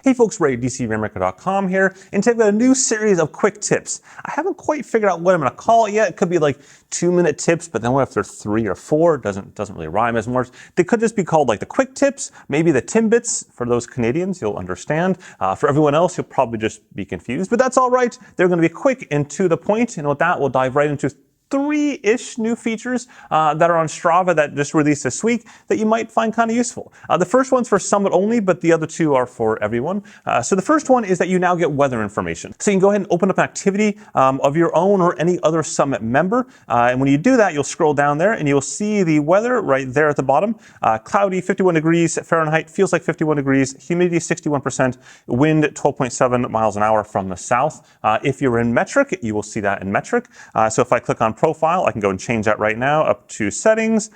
Hey folks, Ray, Rainmaker.com here, and today we've got a new series of quick tips. I haven't quite figured out what I'm going to call it yet. It could be like 2-minute tips, but then what if they're 3 or 4? It doesn't really rhyme as much. They could just be called like the quick tips, maybe the Timbits. For those Canadians, you'll understand. For everyone else, you'll probably just be confused, but that's all right. They're going to be quick and to the point, and with that, we'll dive right into 3-ish new features that are on Strava that just released this week that you might find kind of useful. The first one's for Summit only, but the other two are for everyone. So the first one is that you now get weather information. So you can go ahead and open up an activity of your own or any other Summit member. And when you do that, you'll scroll down there and you'll see the weather right there at the bottom. Cloudy, 51 degrees Fahrenheit, feels like 51 degrees, humidity 61%, wind 12.7 miles an hour from the south. If you're in metric, you will see that in metric. So if I click on profile, I can go and change that right now up to settings.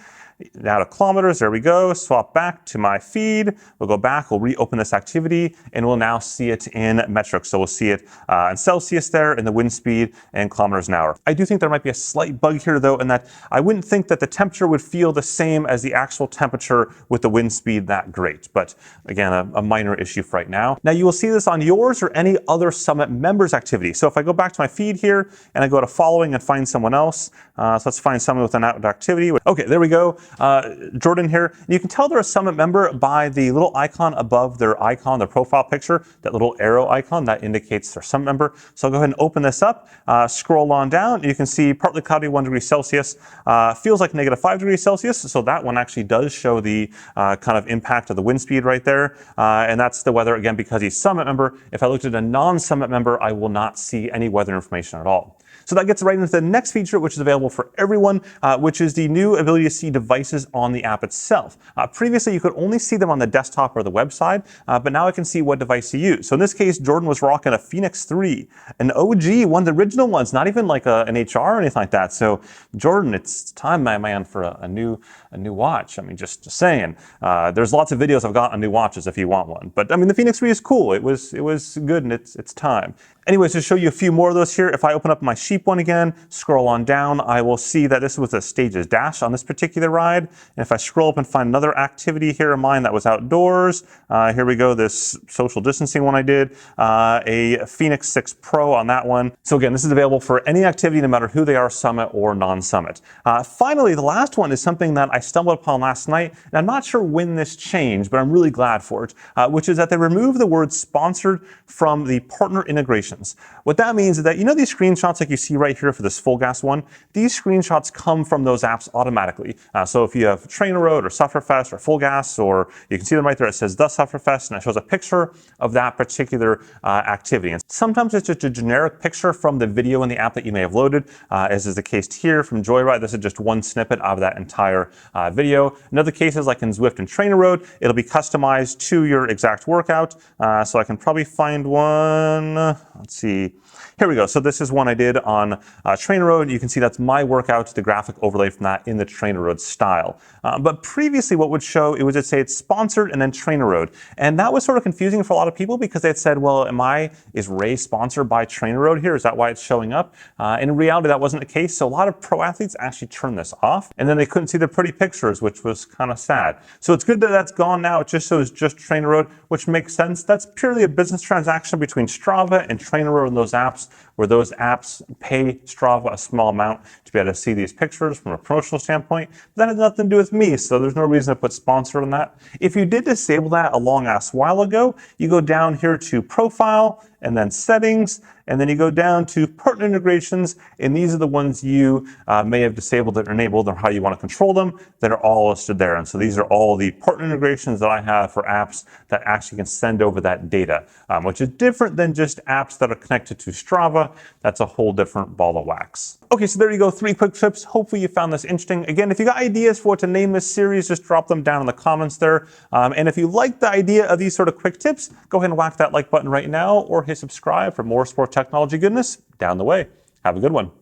Now to kilometers, there we go. Swap back to my feed. We'll go back, we'll reopen this activity, and we'll now see it in metrics. So we'll see it in Celsius there, in the wind speed, and kilometers an hour. I do think there might be a slight bug here though, in that I wouldn't think that the temperature would feel the same as the actual temperature with the wind speed that great. But again, a minor issue for right now. Now you will see this on yours or any other Summit members activity. So if I go back to my feed here, and I go to following and find someone else, so let's find someone with an outdoor activity. Okay, there we go. Jordan here. You can tell they're a Summit member by the little icon above their icon, their profile picture, that little arrow icon that indicates they're Summit member. So I'll go ahead and open this up, scroll on down. You can see partly cloudy, 1 degree Celsius, feels like negative 5 degrees Celsius. So that one actually does show the kind of impact of the wind speed right there. And that's the weather again, because he's Summit member. If I looked at a non-Summit member, I will not see any weather information at all. So that gets right into the next feature, which is available for everyone, which is the new ability to see devices on the app itself. Previously, you could only see them on the desktop or the website, but now I can see what device you use. So in this case, Jordan was rocking a Phoenix 3, an OG, one of the original ones, not even like an HR or anything like that. So Jordan, it's time, my man, for a new watch. I mean, just saying. There's lots of videos I've got on new watches if you want one. But I mean, the Phoenix 3 is cool. It was good, and it's time. Anyways, to show you a few more of those here, if I open up my sheep one again, scroll on down, I will see that this was a Stages dash on this particular ride. And if I scroll up and find another activity here of mine that was outdoors, here we go, this social distancing one I did, a Phoenix 6 Pro on that one. So again, this is available for any activity, no matter who they are, Summit or non-Summit. Finally, the last one is something that I stumbled upon last night, and I'm not sure when this changed, but I'm really glad for it, which is that they removed the word sponsored from the partner integration. What that means is that, you know, these screenshots like you see right here for this full gas one, these screenshots come from those apps automatically. So if you have Trainer Road or Sufferfest or Full Gas, or you can see them right there, it says the Sufferfest, and it shows a picture of that particular activity. And sometimes it's just a generic picture from the video in the app that you may have loaded, as is the case here from Joyride. This is just one snippet of that entire video. In other cases, like in Zwift and Trainer Road, it'll be customized to your exact workout. So I can probably find one. Let's see. Here we go. So this is one I did on Trainer Road. You can see that's my workout, the graphic overlay from that in the Trainer Road style. But previously what would show, it would just say it's sponsored and then Trainer Road. And that was sort of confusing for a lot of people because they had said, well, is Ray sponsored by Trainer Road here? Is that why it's showing up? And in reality, that wasn't the case. So a lot of pro athletes actually turned this off, and then they couldn't see the pretty pictures, which was kind of sad. So it's good that that's gone now. It just shows just Trainer Road, which makes sense. That's purely a business transaction between Strava and Trainer Road and those apps, where those apps pay Strava a small amount to be able to see these pictures from a promotional standpoint. But that has nothing to do with me, so there's no reason to put sponsored on that. If you did disable that a long ass while ago, you go down here to Profile, and then Settings, and then you go down to Partner Integrations, and these are the ones you may have disabled or enabled, or how you want to control them, that are all listed there. And so these are all the partner integrations that I have for apps that actually can send over that data, which is different than just apps that are connected to Strava. That's a whole different ball of wax. Okay, so there you go, 3 quick tips. Hopefully you found this interesting. Again, if you got ideas for what to name this series, just drop them down in the comments there. And if you like the idea of these sort of quick tips, go ahead and whack that like button right now, or hit subscribe for more sport technology goodness down the way. Have a good one.